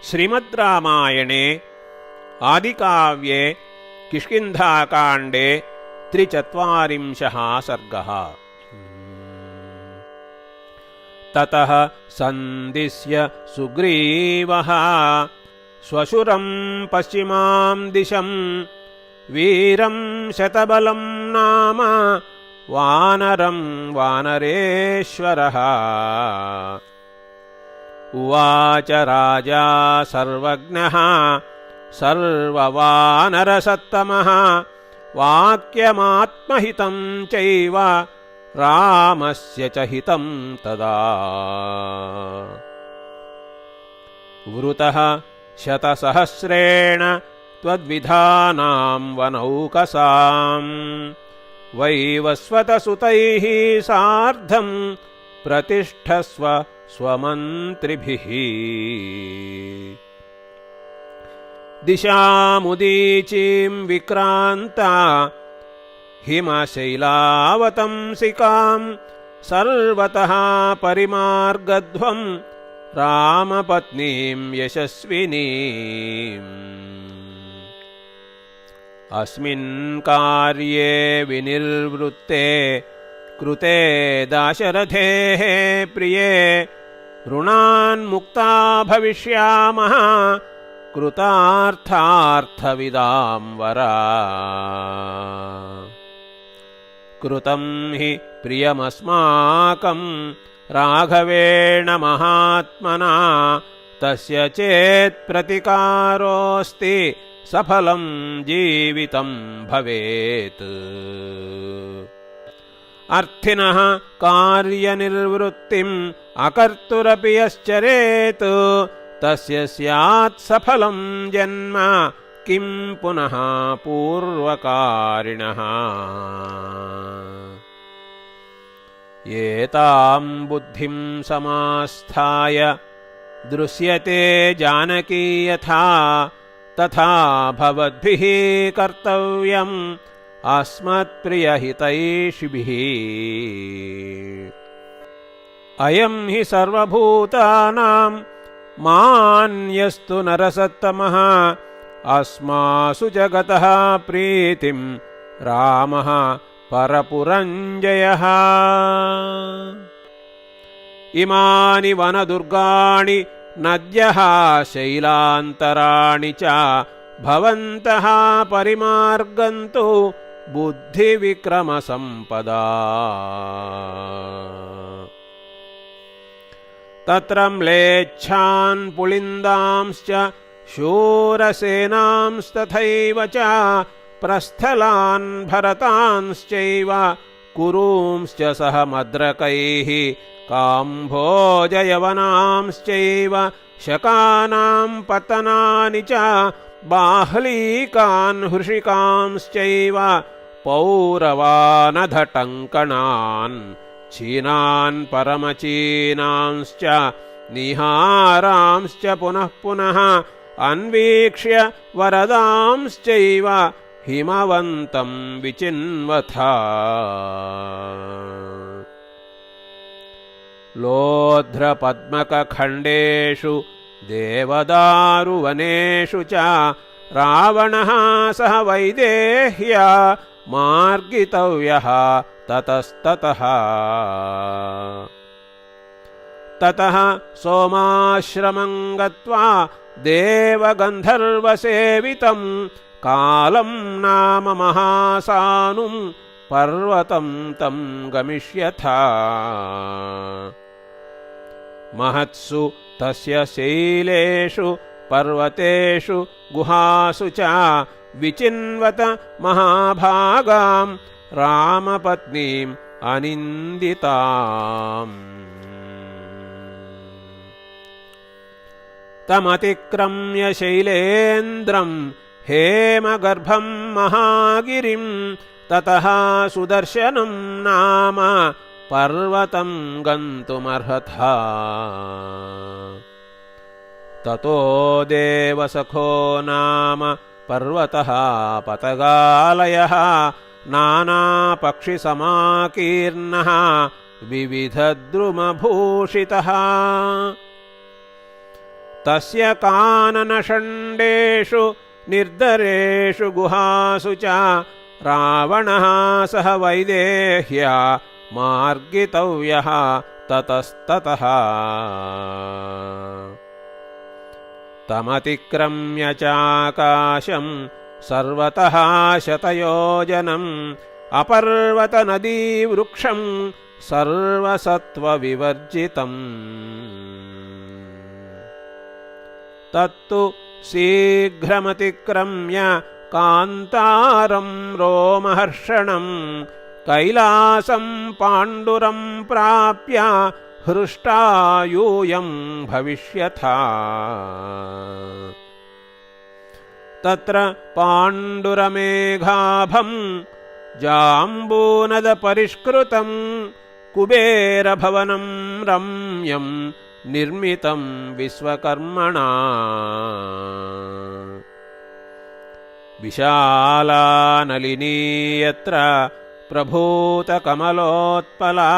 श्रीमद्रामायणे आदिकाव्ये किष्किन्धाकाण्डे 43 सर्गः। ततः सन्दिश्य सुग्रीवः स्वशुरं पश्चिमां दिशं वीरं शतबलं नाम वानरं वानरेश्वरः। उवाच राजा सर्वज्ञः सर्ववानरसत्तमः वाक्यमात्महितं चैव रामस्य च हितं तदा। वृतः शतसहस्रेण त्वद्विधानां वनौकसां वैवस्वतसुतैः सार्धं प्रतिष्ठस्व स्वमन्त्रिभिः। दिशामुदीचीं विक्रान्ता हिमशैलावतंसिकां सर्वतः परिमार्गध्वं रामपत्नीं यशस्विनीम्। अस्मिन् कार्ये विनिर्वृत्ते कृते दाशरथेः प्रिये ऋणान्मुक्ता भविष्यामः कृतार्थार्थविदां वरा। कृतं हि प्रियमस्माकं राघवेण महात्मना तस्य चेत् प्रतिकारोऽस्ति सफलं जीवितं भवेत्। अर्थिनः कार्यनिर्वृत्तिम् अकर्तुरपि यश्चरेत् तस्य स्यात् सफलं जन्म किं पुनः पूर्वकारिणः। एतां बुद्धिं समास्थाय दृश्यते जानकी यथा तथा भवद्भिः कर्तव्यम् अस्मत्प्रियहितैषिभिः। अयं हि सर्वभूतानां मान्यस्तु नरसत्तमः अस्मासु जगतः प्रीतिं रामः परपुरञ्जयः। इमानि वनदुर्गाणि नद्यः शैलान्तराणि च भवन्तः परिमार्गन्तु बुद्धिविक्रमसम्पदा। तत्र म्लेच्छान् पुलिन्दांश्च शूरसेनांस्तथैव च प्रस्थलान् भरतांश्चैव कुरूंश्च सह मद्रकैः काम्भोजयवनांश्चैव शकानां पतनानि च बाह्लीकान् हृषिकांश्चैव पौरवानधटङ्कणान् चीनान् परमचीनांश्च निहारांश्च पुनः पुनः अन्वीक्ष्य वरदांश्चैव हिमवन्तं विचिन्वथा। लोध्रपद्मकखण्डेषु देवदारुवनेषु च रावणः सह वैदेह्या मार्गितव्यः ततस्ततः। ततः सोमाश्रमं गत्वा देवगन्धर्वसेवितं कालं नाम महासानुं पर्वतं तं गमिष्यथा। महत्सु तस्य शैलेषु पर्वतेषु गुहासु च विचिन्वत महाभागां रामपत्नीम् अनिन्दिताम्। तमतिक्रम्य शैलेन्द्रं हेमगर्भं महागिरिं ततः सुदर्शनं नाम पर्वतं गन्तुमर्हथा। ततो देवसखो नाम पर्वतः पतगालयः नानापक्षिसमाकीर्णः विविधद्रुमभूषितः। तस्य काननषण्डेषु निर्दरेषु गुहासु च रावणः सह वैदेह्या मार्गितव्यः ततस्ततः तमतिक्रम्य चाकाशं सर्वतः शतयोजनम् अपर्वतनदीवृक्षं सर्वसत्त्वविवर्जितम् तत्तु शीघ्रमतिक्रम्य कान्तारं रोमहर्षणं कैलासं पाण्डुरं प्राप्य हृष्टायूयं भविष्यथा तत्र पाण्डुरमेघाभं जाम्बूनदपरिष्कृतं कुबेरभवनं रम्यं निर्मितं विश्वकर्मणा विशाला नलिनी यत्र प्रभूतकमलोत्पला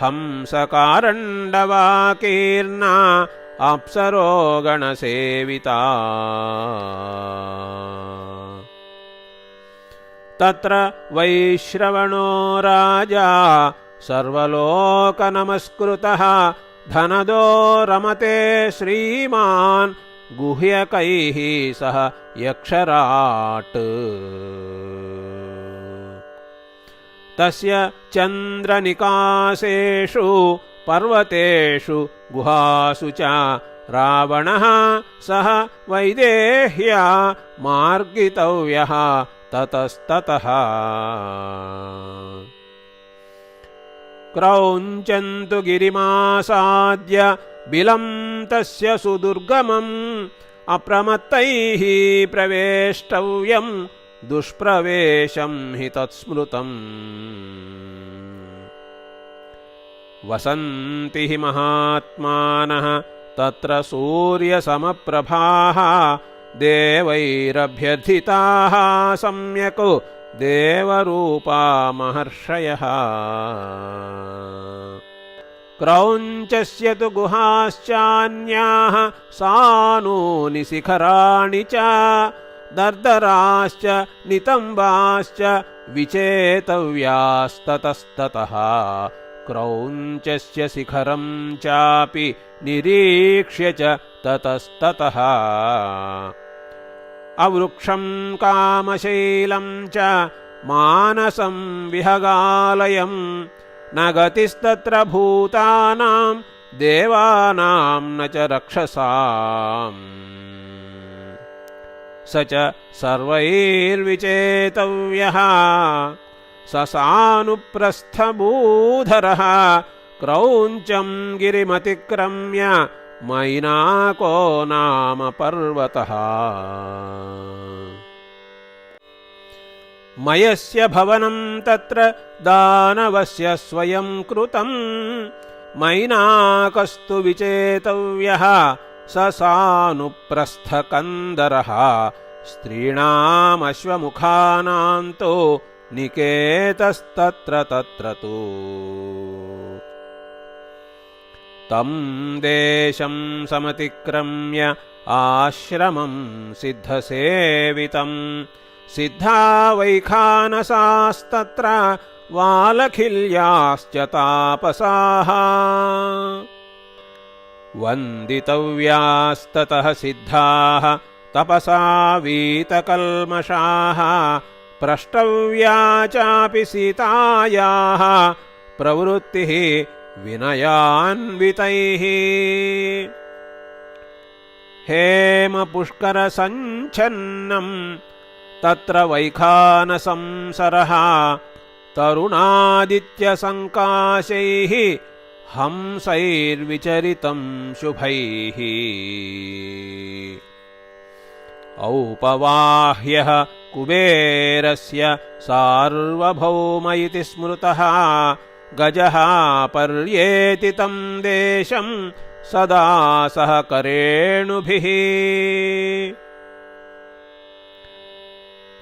हंसकारण्डवाकीर्णा अप्सरो गणसेविता तत्र वैश्रवणो राजा सर्वलोकनमस्कृतः धनदो रमते श्रीमान् गुह्यकैः सह यक्षराट् तस्य चन्द्रनिकासेषु पर्वतेषु गुहासु च रावणः सह वैदेह्या मार्गितव्यः ततस्ततः क्रौञ्चन्तु गिरिमासाद्य बिलं तस्य सुदुर्गमम् अप्रमत्तैः प्रवेष्टव्यं दुष्प्रवेशं हि तत्स्मृतम् वसन्ति हि महात्मानः तत्र सूर्यसमप्रभाः देवैरभ्यर्थिताः सम्यक् देवरूपा महर्षयः क्रौञ्चस्य तु गुहाश्चान्याः सानूनि शिखराणि च दर्दराश्च नितम्बाश्च विचेतव्यास्ततस्ततः क्रौञ्चस्य शिखरं चापि निरीक्ष्य च ततस्ततः अवृक्षं कामशैलं च मानसं विहगालयं न गतिस्तत्र भूतानां देवानां न च रक्षसाम् स च सर्वैर्विचेतव्यः ससानुप्रस्थभूधरः क्रौञ्चं गिरिमतिक्रम्य मैनाको नाम पर्वतः मयस्य भवनं तत्र दानवस्य स्वयं कृतं मैनाकस्तु विचेतव्यः ससानुप्रस्थकन्दरः स्त्रीणामश्वमुखानां तु निकेतस्तत्र तत्र तु तं देशं समतिक्रम्य आश्रमं सिद्धसेवितं सिद्धा वैखानसास्तत्र वालखिल्याश्च तापसाः वन्दितव्यास्ततः सिद्धाः तपसा वीतकल्मषाः प्रष्टव्या चापि सीतायाः प्रवृत्तिः विनयान्वितैः हेमपुष्करसञ्छन्नं तत्र वैखानसंसरः तरुणादित्यसङ्काशैः हंसैर्विचरितं शुभैः औपवाह्यः कुबेरस्य सार्वभौम इति स्मृतः गजः पर्येतितं देशं सदा सह करेणुभिः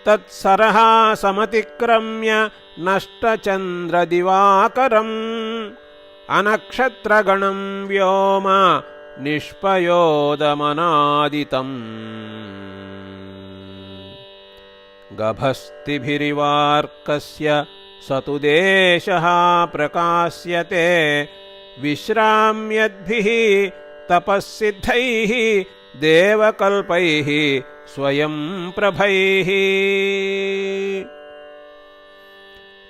तत्सरः समतिक्रम्य नष्टचन्द्रदिवाकरम् अनक्षत्रगणं व्योम निष्पयोदमनादितम् गभस्तिभिरिवार्कस्य स तु देशः प्रकाश्यते विश्राम्यद्भिः तपःसिद्धैः देवकल्पैः स्वयं प्रभैः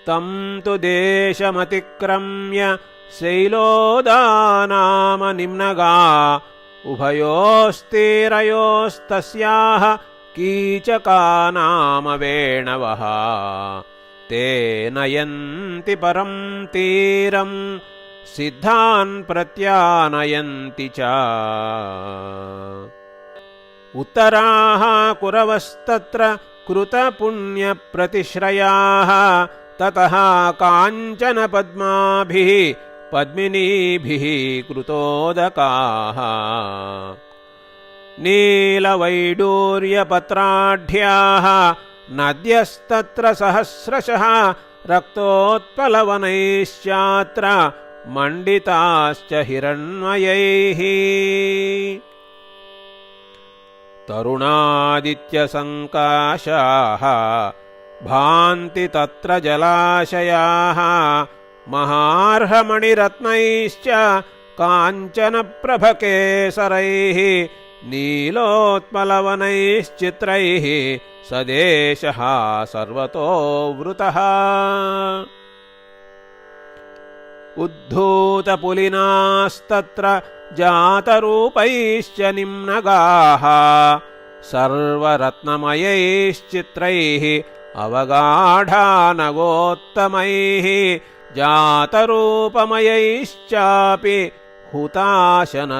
तं तु देशमतिक्रम्य शैलोदानाम निम्नगा उभयोस्तीरयोस्तस्याः कीचका नाम वेणवः ते नयन्ति परं तीरं सिद्धान् प्रत्यानयन्ति च उत्तराः कुरवस्तत्र कृतपुण्यप्रतिश्रयाः ततः काञ्चन पद्माभिः पद्मिनीभिः कृतोदकाः नीलवैडूर्यपत्राढ्याः नद्यस्तत्र सहस्रशः रक्तोत्पलवनैश्चात्र मण्डिताश्च हिरण्मयैः तरुणादित्यसङ्काशाः भान्ति तत्र जलाशयाः महार्हमणिरत्नैश्च काञ्चनप्रभकेसरैः नीलोत्पलवनैश्चित्रैः स देशः सर्वतो वृतः उद्धूतपुलिनास्तत्र जातरूपैश्च निम्नगाः सर्वरत्नमयैश्चित्रैः अवगाढानगोत्तमैः जातरूपमयैश्चापि हुताशनसमप्रभैः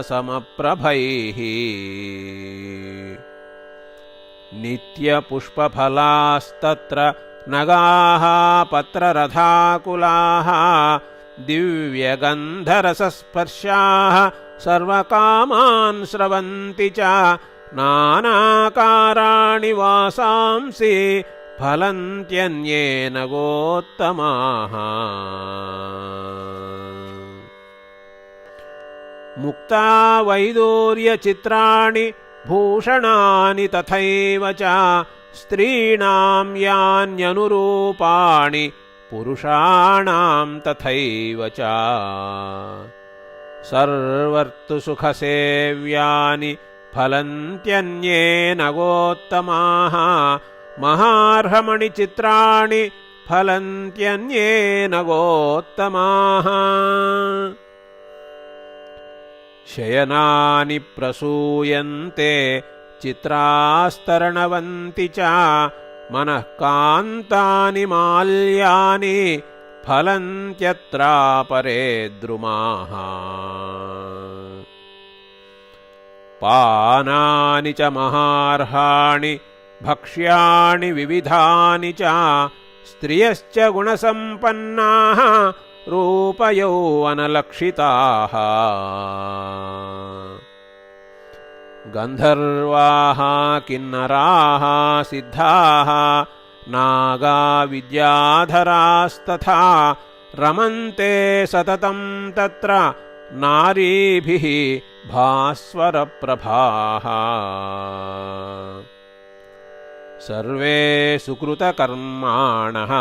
नित्यपुष्पफलास्तत्र नगाः पत्ररथाकुलाः दिव्यगन्धरसस्पर्शाः सर्वकामान् स्रवन्ति च नानाकाराणि वासांसि फलन्त्यन्येन गोत्तमाः मुक्ता वैदूर्यचित्राणि भूषणानि तथैव च स्त्रीणां यान्यनुरूपाणि पुरुषाणां तथैव च सर्वर्तुसुखसेव्यानि फलन्त्यन्येन गोत्तमाः महार्हमणिचित्राणि फलन्त्यन्येन गोत्तमाः शयनानि प्रसूयन्ते चित्रास्तरणवन्ति च मनःकान्तानि माल्यानि फलन्त्यत्रापरे द्रुमाः पानानि च महार्हाणि भक्ष्याणि विविधानि च स्त्रियश्च गुणसम्पन्नाः रूपयौवनलक्षिताः गन्धर्वाः किन्नराः सिद्धाः नागा विद्याधरास्तथा रमन्ते सततं तत्र नारीभिः भास्वरप्रभाः सर्वे सुकृतकर्माणः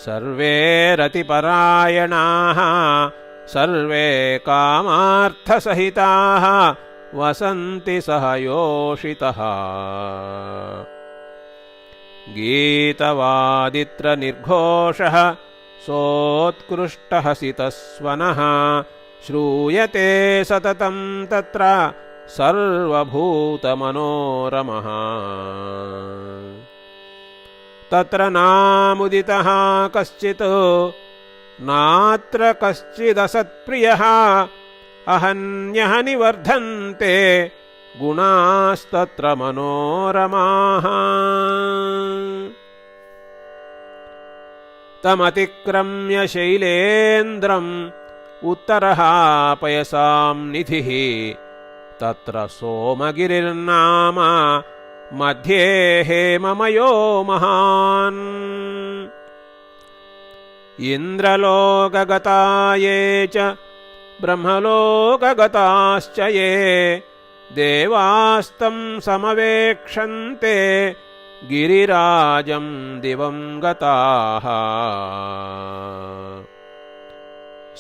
सर्वे रतिपरायणाः सर्वे कामार्थसहिताः वसन्ति सहयोषितः गीतवादित्रनिर्घोषः सोत्कृष्टहसितस्वनः श्रूयते सततं तत्र सर्वभूतमनोरमः तत्र नामुदितः कश्चित् नात्र कश्चिदसत्प्रियः अहन्यः निवर्धन्ते गुणास्तत्र मनोरमाः तमतिक्रम्य शैलेन्द्रम् उत्तरः पयसां निधिः तत्र सोमगिरिर्नाम मध्ये हेममयो महान् इन्द्रलोकगता ये च ब्रह्मलोकगताश्च ये देवास्तं समवेक्षन्ते गिरिराजं दिवं गताः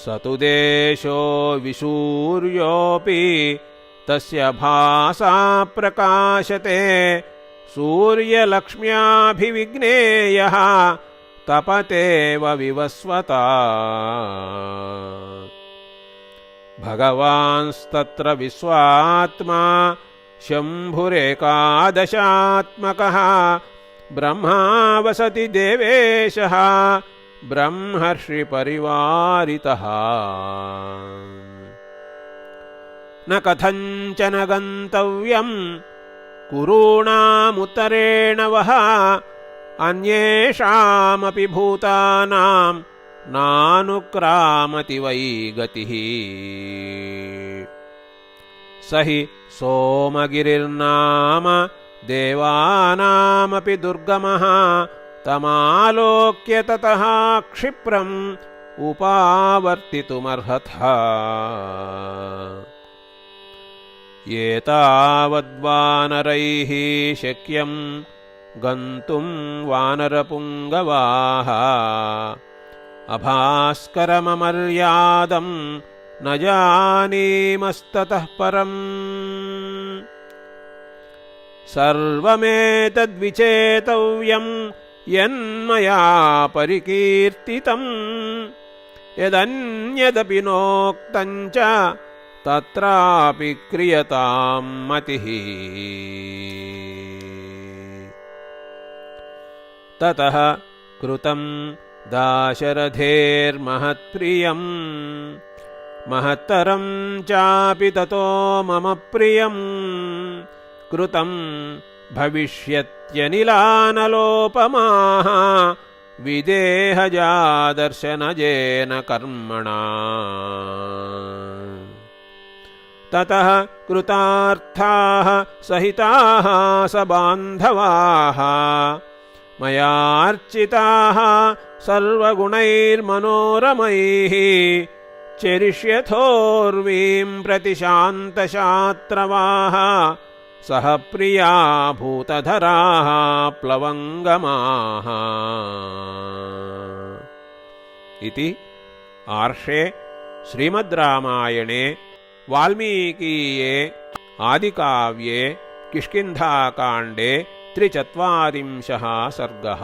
स तु देशो विसूर्योऽपि तस्य भासा प्रकाशते सूर्यलक्ष्म्याभिविघ्नेयः तपतेव विवस्वता भगवांस्तत्र विश्वात्मा शम्भुरेकादशात्मकः ब्रह्मा वसति देवेशः ब्रह्मर्षिपरिवारितः न कथञ्चन गन्तव्यम् कुरूणामुत्तरेण वः अन्येषामपि भूतानां नानुक्रामति वै गतिः स हि सोमगिरिर्नाम देवानामपि दुर्गमः तमालोक्य ततः क्षिप्रम् उपावर्तितुमर्हतः एतावद्वानरैः शक्यं गन्तुं वानरपुङ्गवाः अभास्करममर्यादं न जानीमस्ततः परम् सर्वमेतद्विचेतव्यं यन्मया परिकीर्तितं यदन्यदपि नोक्तं च तत्रापि क्रियतां मतिः ततः कृतं दाशरथेर्महत्प्रियम् महत्तरं चापि ततो मम प्रियम् कृतं भविष्यत्यनिलानलोपमाः विदेहजादर्शनजेन कर्मणा ततः कृतार्थाः सहिताः सबान्धवाः मयार्चिताः सर्वगुणैर्मनोरमैः चरिष्यथोर्वीं प्रतिशान्तशात्रवाः सह प्रिया भूतधराः प्लवङ्गमाः इति आर्षे श्रीमद् रामायणे वाल्मीकीये आदिकाव्ये किष्किन्धाकाण्डे 43 सर्गः।